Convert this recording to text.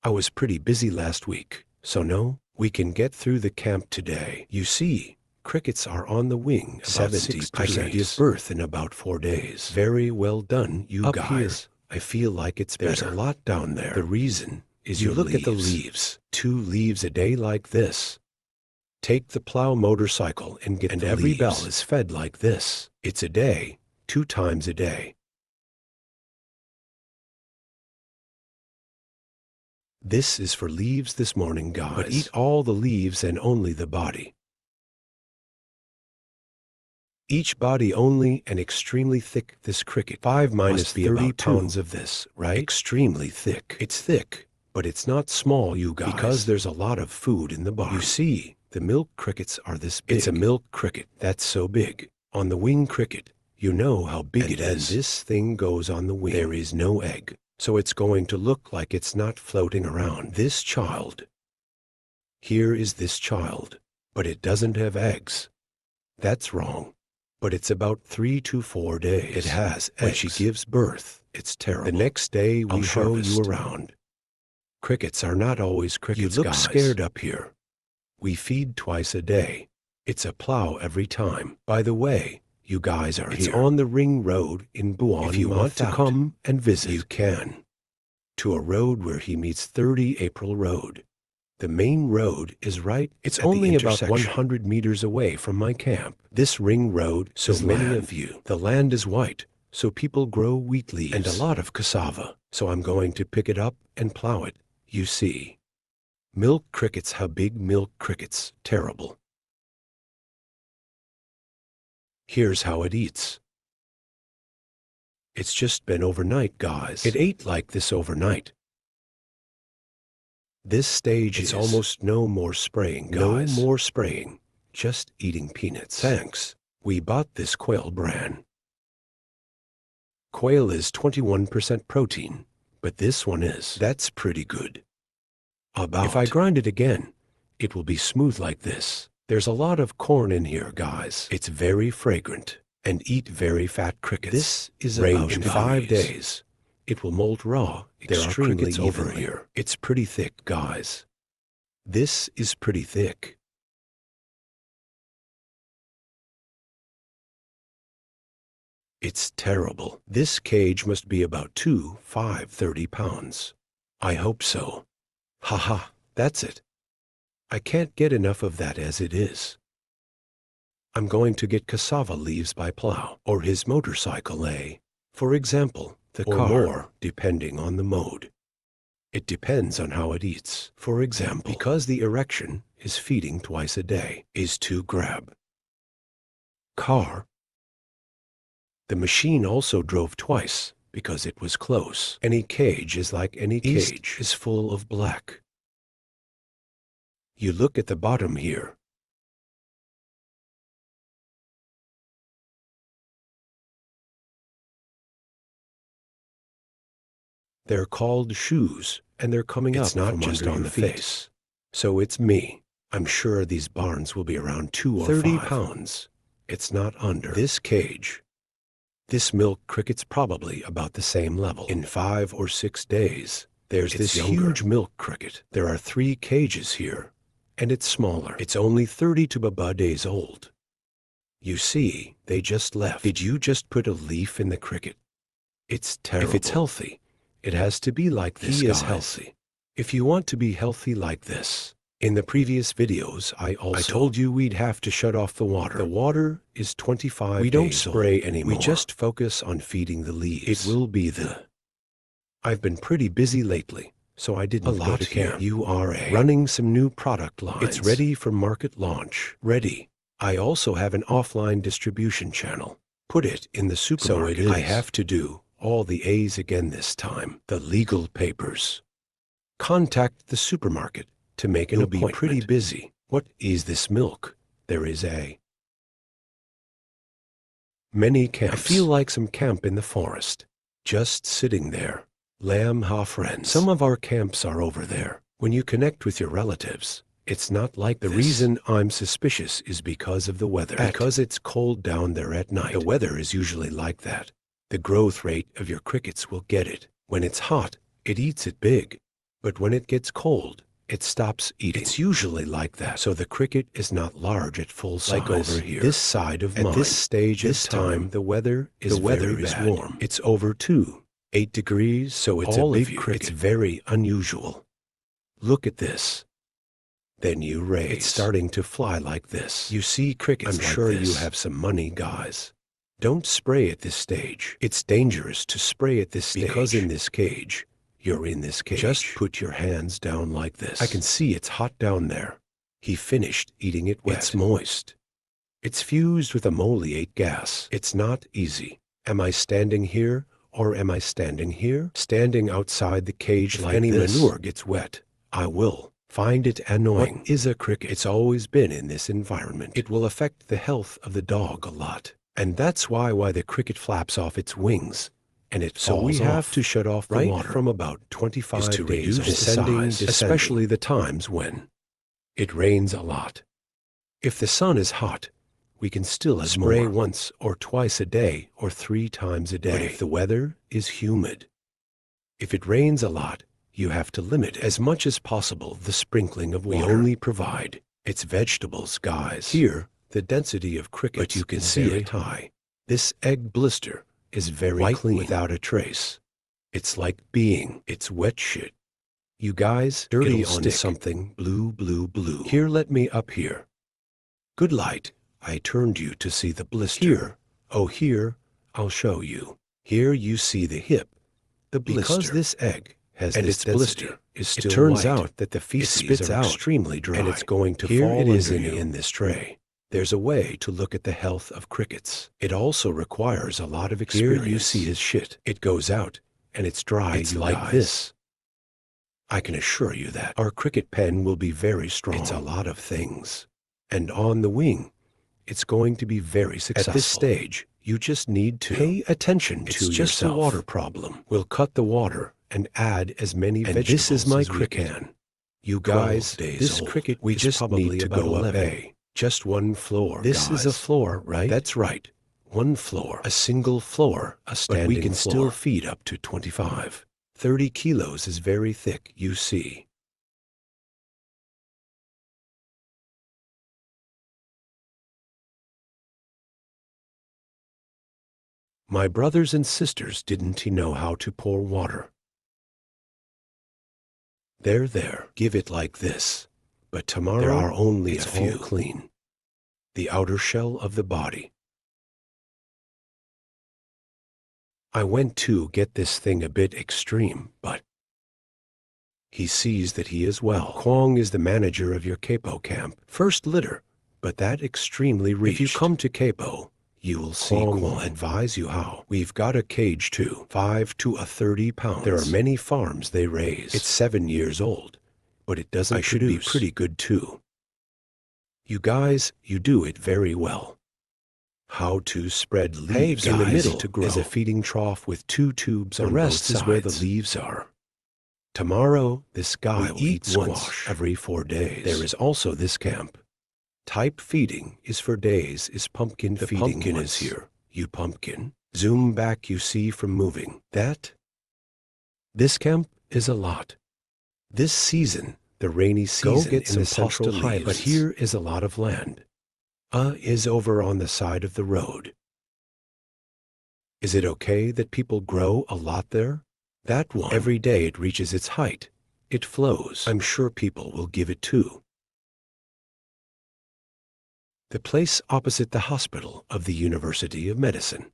I was pretty busy last week, so no, we can get through the camp today. You see, crickets are on the wing about 70%. I can give birth in about 4 days. Very well done, you Up guys. here, I feel like it's better. There's a lot down there. The reason is you look at the leaves. 2 leaves a day like this. Take the plow motorcycle and get the every leaves. Bell is fed like this. It's a day, 2 times a day. This is for leaves this morning, guys. But eat all the leaves and only the body. Each body only and extremely thick. This cricket 5 minus 30 pounds of this, right? Extremely thick. It's thick, but it's not small, you guys, because there's a lot of food in the barn. You see, the milk crickets are this big. It's a milk cricket that's so big. On the wing cricket, you know how big it is. And this thing goes on the wing. There is no egg, so it's going to look like it's not floating around. This child. Here is this child, but it doesn't have eggs. That's wrong. But it's about 3 to 4 days. It has eggs. When she gives birth, it's terrible. The next day we show you around. Crickets are not always crickets, you look guys. Scared up here. We feed twice a day. It's a plow every time. By the way, you guys are here. It's on the ring road in Buon. If you want to come and visit, you can. To a road where he meets 30 April Road. The main road is right. It's only about 100 meters away from my camp. This ring road, so many of you. The land is white, so people grow wheat leaves and a lot of cassava. So I'm going to pick it up and plow it. You see. Milk crickets, how big milk crickets. Terrible. Here's how it eats. It's just been overnight, guys. It ate like this overnight. This stage is almost no more spraying, guys. No more spraying, just eating peanuts. Thanks. We bought this quail bran. Quail is 21% protein, but this one is. That's pretty good. If I grind it again, it will be smooth like this. There's a lot of corn in here, guys. It's very fragrant and eat very fat crickets. This is range in 5 days. It will molt raw. There are crickets over here. It's pretty thick, guys. This is pretty thick. It's terrible. This cage must be about 30 pounds. I hope so. Haha, that's it. I can't get enough of that as it is. I'm going to get cassava leaves by plow, or his motorcycle, for example. The car, more, depending on the mode. It depends on how it eats. For example, because the erection is feeding twice a day, is to grab. Car. The machine also drove twice because it was close. Any cage is like any cage is full of black. You look at the bottom here. They're called shoes, and they're coming up from under your feet. It's not just on the face. So it's me. I'm sure these barns will be around 2 or 30 pounds. It's not under. This cage. This milk cricket's probably about the same level. In 5 or 6 days, there's this huge milk cricket. There are 3 cages here, and it's smaller. It's only 30 to about days old. You see, they just left. Did you just put a leaf in the cricket? It's terrible. If it's healthy, it has to be like this, guys. He is healthy. If you want to be healthy like this, in the previous videos, I told you we'd have to shut off the water. The water is 25 days old. We don't spray anymore. We just focus on feeding the leaves. It will be the... I've been pretty busy lately, so I didn't go to camp. You are running some new product lines. It's ready for market launch. Ready. I also have an offline distribution channel. Put it in the supermarket. So it is. I have to do all the A's again this time. The legal papers. Contact the supermarket to make an appointment. It'll be pretty busy. What is this milk? There is many camps. I feel like some camp in the forest. Just sitting there. Lamb ha friends. Some of our camps are over there. When you connect with your relatives, it's not like this. The reason I'm suspicious is because of the weather. Because it's cold down there at night. The weather is usually like that. The growth rate of your crickets will get it. When it's hot, it eats it big. But when it gets cold, it stops eating. It's usually like that. So the cricket is not large at full size. Like over here. This side of mine. At this stage of time, the weather is very warm. It's over 8 degrees, so it's a big cricket. It's very unusual. Look at this. Then you raise. It's starting to fly like this. You see crickets like this. I'm sure you have some money, guys. Don't spray at this stage. It's dangerous to spray at this stage. Because in this cage, you're in this cage. Just put your hands down like this. I can see it's hot down there. He finished eating it wet. It's moist. It's fused with emoliate gas. It's not easy. Am I standing here or am I standing here? Standing outside the cage like any manure gets wet, I will find it annoying. What is a cricket? It's always been in this environment. It will affect the health of the dog a lot. And that's why the cricket flaps off its wings. And it falls off. So we have to shut off the water from about 25 to days descending, especially the times when it rains a lot. If the sun is hot, we can still spray once or twice a day or 3 times a day. But if the weather is humid, if it rains a lot, you have to limit as much as possible the sprinkling of water. We only provide its vegetables, guys. Here, the density of crickets but you can see it high. This egg blister is very clean without a trace. It's like it's wet shit. You guys, dirty on something blue, blue, blue. Here, let me up here. Good light. I turned you to see the blister. Here, here, I'll show you. Here you see the hip, the blister. Because this egg has this blister is still it turns out that the feces are extremely dry, and it's going to fall it is in this tray. There's a way to look at the health of crickets. It also requires a lot of experience. Here you see his shit. It goes out, and it's dry. It's like this. I can assure you that our cricket pen will be very strong. It's a lot of things. And on the wing, it's going to be very successful. At this stage, you just need to pay attention to yourself. It's just a water problem. We'll cut the water and add as many vegetables as we can. This is my cricket. You guys, this cricket we just need to go up A. Just one floor, This is a floor, right? That's right. One floor. A single floor. A standing floor. But we can still feed up to 25. 30 kilos is very thick, you see. My brothers and sisters, didn't he know how to pour water? There. Give it like this. But tomorrow, there are only a few clean. The outer shell of the body. I went to get this thing a bit extreme, but he sees that he is well. Kwong is the manager of your capo camp. First litter, but that extremely reached. If you come to capo, you will see Kwong will advise you how. We've got a cage too, 5 to 30 pounds. There are many farms they raise. It's 7 years old. But it doesn't should be pretty good too. You guys, you do it very well. How to spread leaves in the middle to grow is a feeding trough with 2 tubes on both sides. The rest is where the leaves are. Tomorrow, this guy will eat squash every 4 days. There is also this camp. Type feeding is for days is pumpkin feeding. The pumpkin is here. You pumpkin. Zoom back you see from moving. This camp is a lot. This season, the rainy season, go get some central high, but here is a lot of land. Is over on the side of the road. Is it okay that people grow a lot there? That one. Every day it reaches its height. It flows. I'm sure people will give it too. The place opposite the hospital of the University of Medicine.